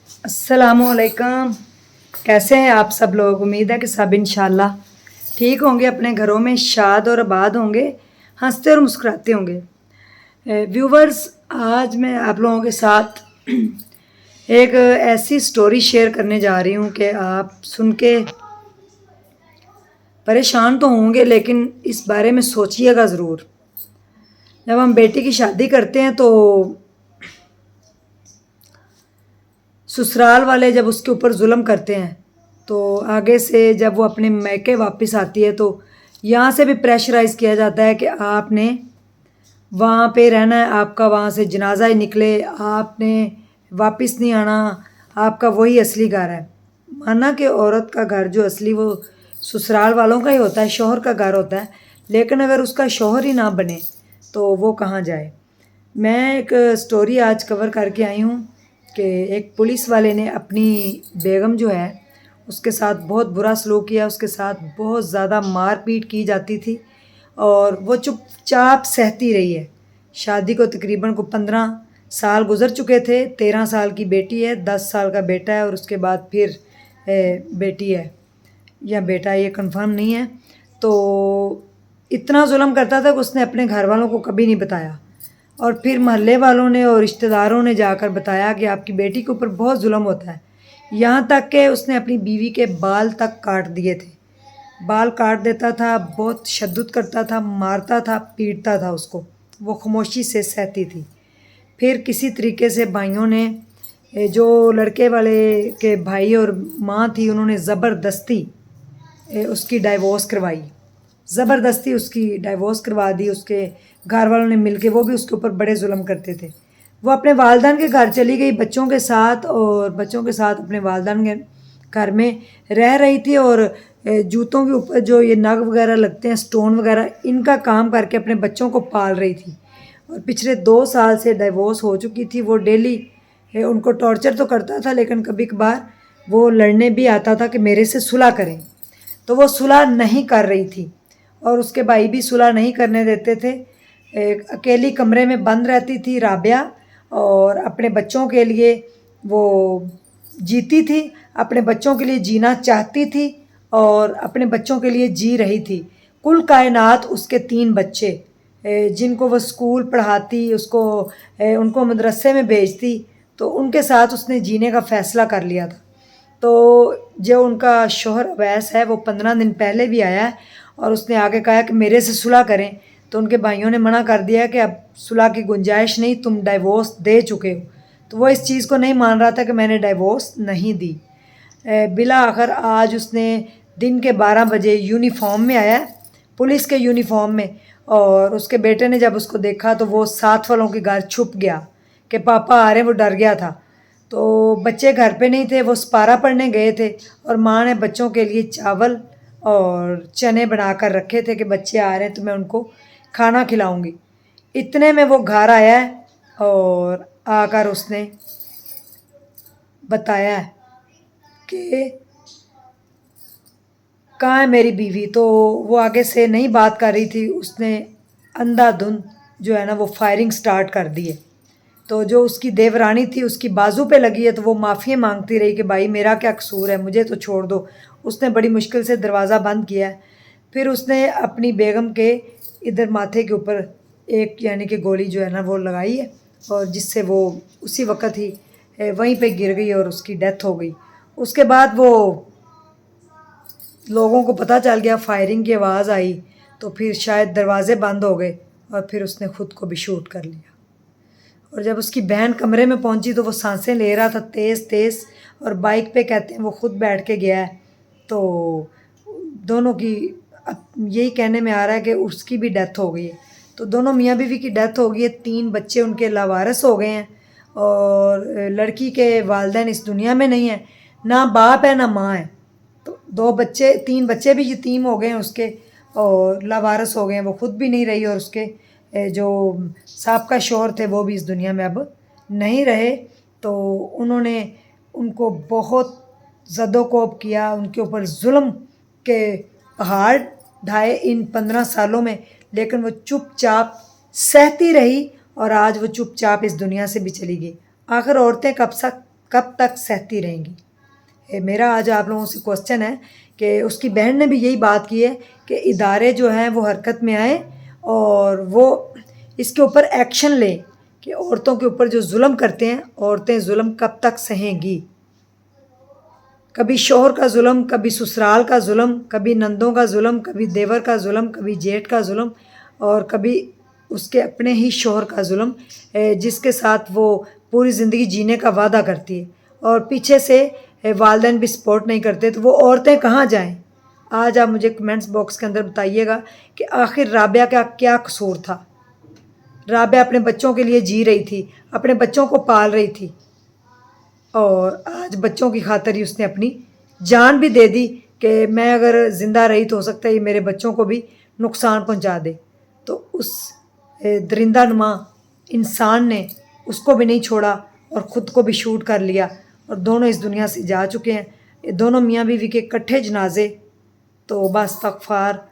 अस्सलाम वालेकुम। कैसे हैं आप सब लोग? उम्मीद है कि सब इंशाल्लाह ठीक होंगे, अपने घरों में शाद और आबाद होंगे, हंसते और मुस्कुराते होंगे। व्यूवर्स, आज मैं आप लोगों के साथ एक ऐसी स्टोरी शेयर करने जा रही हूँ कि आप सुन के परेशान तो होंगे, लेकिन इस बारे में सोचिएगा ज़रूर। जब हम बेटी की शादी करते हैं तो ससुराल वाले जब उसके ऊपर जुल्म करते हैं तो आगे से जब वो अपने मैके वापस आती है तो यहाँ से भी प्रेशराइज़ किया जाता है कि आपने वहाँ पे रहना है, आपका वहाँ से जनाजा ही निकले, आपने वापस नहीं आना, आपका वही असली घर है। माना कि औरत का घर जो असली वो ससुराल वालों का ही होता है, शौहर का घर होता है, लेकिन अगर उसका शौहर ही ना बने तो वो कहाँ जाए। मैं एक स्टोरी आज कवर करके आई हूँ कि एक पुलिस वाले ने अपनी बेगम जो है उसके साथ बहुत बुरा सलूक किया, उसके साथ बहुत ज़्यादा मार पीट की जाती थी और वो चुपचाप सहती रही है। शादी को तकरीबन को 15 साल गुजर चुके थे। 13 साल की बेटी है, 10 साल का बेटा है और उसके बाद फिर बेटी है या बेटा, ये कंफर्म नहीं है। तो इतना जुल्म करता था कि उसने अपने घर वालों को कभी नहीं बताया और फिर मोहल्ले वालों ने और रिश्तेदारों ने जाकर बताया कि आपकी बेटी के ऊपर बहुत जुल्म होता है। यहाँ तक कि उसने अपनी बीवी के बाल तक काट दिए थे, बाल काट देता था, बहुत तशद्दुद करता था, मारता था, पीटता था उसको। वो खामोशी से सहती थी। फिर किसी तरीके से भाइयों ने, जो लड़के वाले के भाई और माँ थी, उन्होंने ज़बरदस्ती उसकी डाइवोर्स करवाई, ज़बरदस्ती उसकी डाइवोर्स करवा दी। उसके घर वालों ने मिलके, वो भी उसके ऊपर बड़े जुल्म करते थे। वो अपने वालदान के घर चली गई बच्चों के साथ और बच्चों के साथ अपने वालदान के घर में रह रही थी और जूतों के ऊपर जो ये नग वगैरह लगते हैं, स्टोन वगैरह, इनका काम करके अपने बच्चों को पाल रही थी। और पिछले 2 साल से डाइवोर्स हो चुकी थी। वो डेली उनको टॉर्चर तो करता था, लेकिन कभी कभार वो लड़ने भी आता था कि मेरे से सुलह करें। तो वो सुलह नहीं कर रही थी और उसके भाई भी सुलह नहीं करने देते थे। एक अकेली कमरे में बंद रहती थी राबिया और अपने बच्चों के लिए वो जीती थी, अपने बच्चों के लिए जीना चाहती थी और अपने बच्चों के लिए जी रही थी। कुल कायनात उसके 3 बच्चे, जिनको वो स्कूल पढ़ाती, उनको मदरसे में भेजती, तो उनके साथ उसने जीने का फ़ैसला कर लिया था। तो जो उनका शौहर अवैस है वो 15 दिन पहले भी आया है और उसने आगे कहा कि मेरे से सुलह करें। तो उनके भाइयों ने मना कर दिया कि अब सुलह की गुंजाइश नहीं, तुम डाइवोर्स दे चुके हो। तो वो इस चीज़ को नहीं मान रहा था कि मैंने डाइवोर्स नहीं दी। बिला आखिर आज उसने दिन के 12 बजे यूनिफॉर्म में आया, पुलिस के यूनिफॉर्म में, और उसके बेटे ने जब उसको देखा तो वो साथ वालों के घर छुप गया कि पापा आ रहे हैं। वो डर गया था। तो बच्चे घर पे नहीं थे, वो सपारा पढ़ने गए थे और माँ ने बच्चों के लिए चावल और चने बना कर रखे थे कि बच्चे आ रहे हैं तो मैं उनको खाना खिलाऊंगी। इतने में वो घर आया है और आकर उसने बताया कि कहाँ है मेरी बीवी। तो वो आगे से नहीं बात कर रही थी, उसने अंधाधुंध जो है ना वो फायरिंग स्टार्ट कर दी है। तो जो उसकी देवरानी थी उसकी बाजू पे लगी है, तो वो माफ़ी मांगती रही कि भाई मेरा क्या कसूर है, मुझे तो छोड़ दो। उसने बड़ी मुश्किल से दरवाज़ा बंद किया है। फिर उसने अपनी बेगम के इधर माथे के ऊपर एक यानी कि गोली जो है ना वो लगाई है और जिससे वो उसी वक्त ही वहीं पे गिर गई और उसकी डेथ हो गई। उसके बाद वो लोगों को पता चल गया, फायरिंग की आवाज़ आई, तो फिर शायद दरवाजे बंद हो गए और फिर उसने ख़ुद को भी शूट कर लिया। और जब उसकी बहन कमरे में पहुंची तो वो सांसें ले रहा था तेज़ तेज़ और बाइक पे कहते हैं वो खुद बैठ के गया है। तो दोनों की अब यही कहने में आ रहा है कि उसकी भी डेथ हो गई है। तो दोनों मियाँ बीवी की डेथ हो गई है। 3 बच्चे उनके लावारिस हो गए हैं और लड़की के वालिदैन इस दुनिया में नहीं है, ना बाप है ना माँ है। तो 3 बच्चे भी यतीम हो गए हैं उसके और लावारिस हो गए हैं। वो खुद भी नहीं रही और उसके जो साबका शौहर थे वो भी इस दुनिया में अब नहीं रहे। तो उन्होंने उनको बहुत ज़दोकोब किया, उनके ऊपर जुल्म के पहाड़ ढाए इन 15 सालों में, लेकिन वो चुपचाप सहती रही और आज वो चुपचाप इस दुनिया से भी चली गई। आखिर औरतें कब तक कब तक सहती रहेंगी। मेरा आज आप लोगों से क्वेश्चन है कि उसकी बहन ने भी यही बात की है कि इदारे जो हैं वो हरकत में आए और वो इसके ऊपर एक्शन लें कि औरतों के ऊपर जो जुल्म करते हैं, औरतें जुल्म कब तक सहेंगी। कभी शौहर का जुल्म, कभी ससुराल का जुल्म, कभी नंदों का जुल्म, कभी देवर का जुल्म, कभी जेठ का जुल्म और कभी उसके अपने ही शौहर का जुल्म, जिसके साथ वो पूरी ज़िंदगी जीने का वादा करती है और पीछे से वालिदैन भी सपोर्ट नहीं करते, तो वो औरतें कहाँ जाएं। आज आप मुझे कमेंट्स बॉक्स के अंदर बताइएगा कि आखिर राबिया का क्या कसूर था। राबिया अपने बच्चों के लिए जी रही थी, अपने बच्चों को पाल रही थी और आज बच्चों की खातिर ही उसने अपनी जान भी दे दी कि मैं अगर ज़िंदा रही तो हो सकता है ये मेरे बच्चों को भी नुकसान पहुंचा दे। तो उस दरिंदा नुमा इंसान ने उसको भी नहीं छोड़ा और ख़ुद को भी शूट कर लिया और दोनों इस दुनिया से जा चुके हैं। ये दोनों मियाँ बीवी के इकट्ठे जनाजे, तो बस तकफ़ार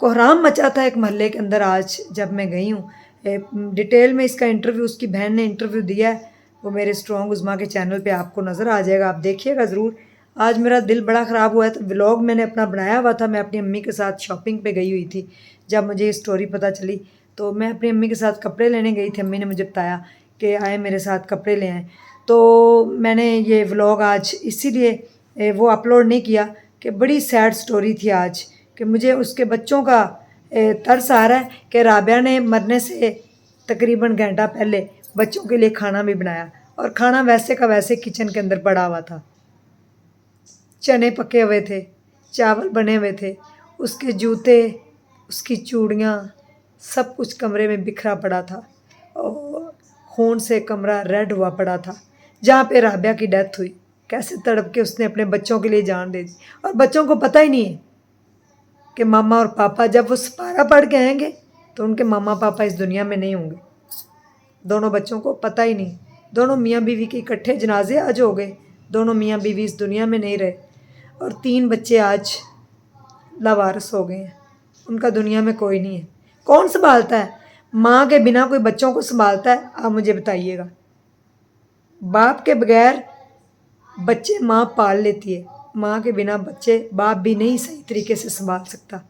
कोहराम मचा था एक महल्ले के अंदर। आज जब मैं गई हूँ, डिटेल में इसका इंटरव्यू उसकी बहन ने इंटरव्यू दिया है, वो मेरे स्ट्रॉन्ग उज़मा के चैनल पे आपको नज़र आ जाएगा, आप देखिएगा ज़रूर। आज मेरा दिल बड़ा ख़राब हुआ है, तो व्लॉग मैंने अपना बनाया हुआ था। मैं अपनी अम्मी के साथ शॉपिंग पे गई हुई थी। जब मुझे ये स्टोरी पता चली तो मैं अपनी अम्मी के साथ कपड़े लेने गई थी। अम्मी ने मुझे बताया कि आए मेरे साथ कपड़े ले आएँ, तो मैंने ये व्लॉग आज इसीलिए वो अपलोड नहीं किया कि बड़ी सैड स्टोरी थी आज कि मुझे उसके बच्चों का तरस आ रहा है कि राबिया ने मरने से तकरीबन घंटा पहले बच्चों के लिए खाना भी बनाया और खाना वैसे का वैसे किचन के अंदर पड़ा हुआ था। चने पके हुए थे, चावल बने हुए थे, उसके जूते, उसकी चूड़ियाँ, सब कुछ कमरे में बिखरा पड़ा था और खून से कमरा रेड हुआ पड़ा था। जहाँ पे राबिया की डेथ हुई, कैसे तड़प के उसने अपने बच्चों के लिए जान दे दी और बच्चों को पता ही नहीं है कि मामा और पापा जब वो सपारा पढ़ के आएंगे तो उनके मामा पापा इस दुनिया में नहीं होंगे। दोनों बच्चों को पता ही नहीं। दोनों मियाँ बीवी के इकट्ठे जनाजे आज हो गए, दोनों मियाँ बीवी इस दुनिया में नहीं रहे और 3 बच्चे आज लावारिस हो गए हैं। उनका दुनिया में कोई नहीं है। कौन संभालता है? माँ के बिना कोई बच्चों को संभालता है? आप मुझे बताइएगा। बाप के बगैर बच्चे माँ पाल लेती है, माँ के बिना बच्चे बाप भी नहीं सही तरीके से संभाल सकता।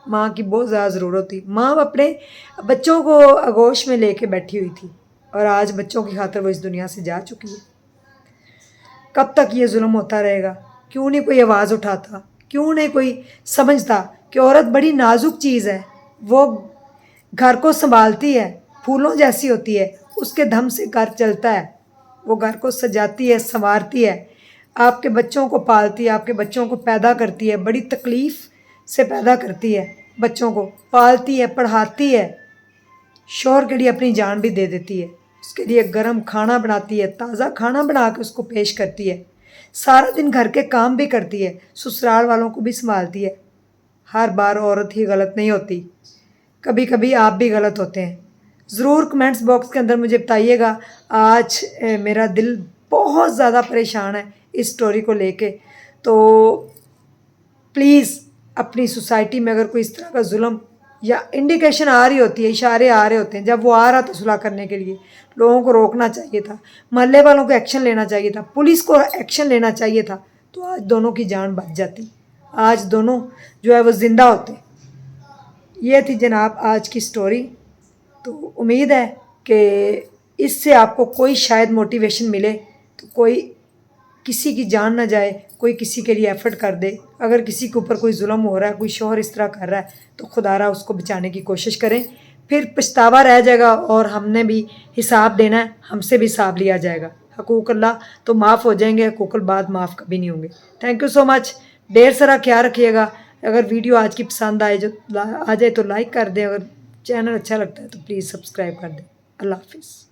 माँ की बहुत ज़्यादा ज़रूरत थी। माँ अपने बच्चों को आगोश में लेके बैठी हुई थी और आज बच्चों की खातिर वो इस दुनिया से जा चुकी है। कब तक ये जुल्म होता रहेगा? क्यों नहीं कोई आवाज़ उठाता? क्यों नहीं कोई समझता कि औरत बड़ी नाजुक चीज़ है, वो घर को संभालती है, फूलों जैसी होती है, उसके दम से घर चलता है। वो घर को सजाती है, संवारती है, आपके बच्चों को पालती है, आपके बच्चों को पैदा करती है, बड़ी तकलीफ़ से पैदा करती है, बच्चों को पालती है, पढ़ाती है, शौहर के लिए अपनी जान भी दे देती है, उसके लिए गर्म खाना बनाती है, ताज़ा खाना बना के उसको पेश करती है, सारा दिन घर के काम भी करती है, ससुराल वालों को भी संभालती है। हर बार औरत ही गलत नहीं होती, कभी कभी आप भी गलत होते हैं। ज़रूर कमेंट्स बॉक्स के अंदर मुझे बताइएगा। आज मेरा दिल बहुत ज़्यादा परेशान है इस स्टोरी को लेके। तो प्लीज़ अपनी सोसाइटी में अगर कोई इस तरह का जुल्म या इंडिकेशन आ रही होती है, इशारे आ रहे होते हैं, जब वो आ रहा था सुलह करने के लिए, लोगों को रोकना चाहिए था, मोहल्ले वालों को एक्शन लेना चाहिए था, पुलिस को एक्शन लेना चाहिए था, तो आज दोनों की जान बच जाती, आज दोनों जो है वो ज़िंदा होते। ये थी जनाब आज की स्टोरी। तो उम्मीद है कि इससे आपको कोई शायद मोटिवेशन मिले, तो कोई किसी की जान ना जाए, कोई किसी के लिए एफ़र्ट कर दे। अगर किसी के ऊपर कोई जुल्म हो रहा है, कोई शौहर इस तरह कर रहा है, तो खुदारा उसको बचाने की कोशिश करें, फिर पछतावा रह जाएगा और हमने भी हिसाब देना है, हमसे भी हिसाब लिया जाएगा। हकूक़ अल्लाह तो माफ़ हो जाएंगे, हकूक़ बाद माफ़ कभी नहीं होंगे। Thank you so much. ढेर सारा ख्याल रखिएगा। अगर वीडियो आज की पसंद आ जाए तो लाइक कर दें, अगर चैनल अच्छा लगता है तो प्लीज़ सब्सक्राइब कर दें। अल्लाह हाफ़िज़।